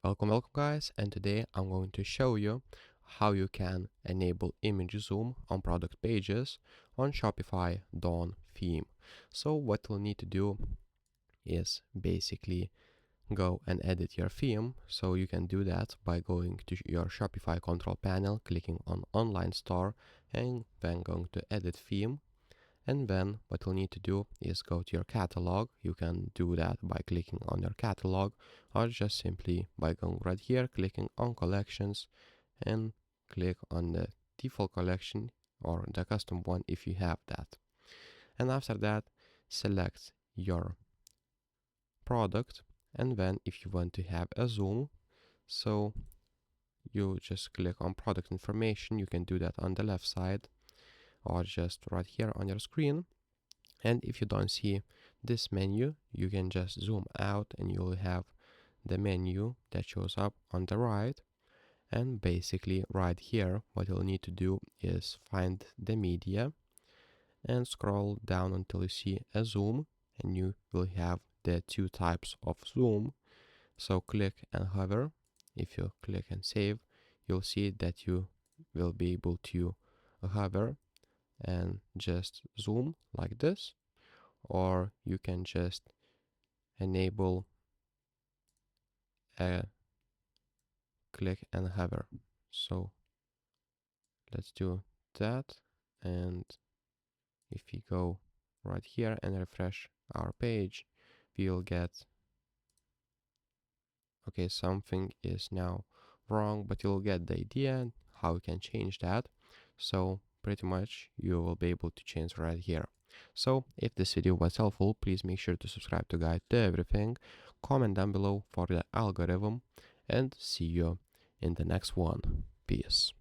Welcome guys, and today I'm going to show you how you can enable image zoom on product pages on Shopify Dawn Theme. So what you'll need to do is basically go and edit your theme. So you can do that by going to your Shopify control panel, clicking on online store, and then going to edit theme. And then what you'll need to do is go to your catalog. You can do that by clicking on your catalog, or just simply by going right here, clicking on collections, and click on the default collection or the custom one if you have that. And after that, select your product, and then if you want to have a zoom, so you just click on product information. You can do that on the left side or just right here on your screen. And if you don't see this menu, you can just zoom out and you'll have the menu that shows up on the right. And basically right here, what you'll need to do is find the media and scroll down until you see a zoom, and you will have the two types of zoom. So click and hover. If you click and save, you'll see that you will be able to hover and just zoom like this, or you can just enable a click and hover. So let's do that, and if we go right here and refresh our page, we'll get, okay, something is now wrong, but you'll get the idea how you can change that. So pretty much you will be able to change right here. So if this video was helpful, please make sure to subscribe to Guide to Everything, comment down below for the algorithm, and see you in the next one. Peace.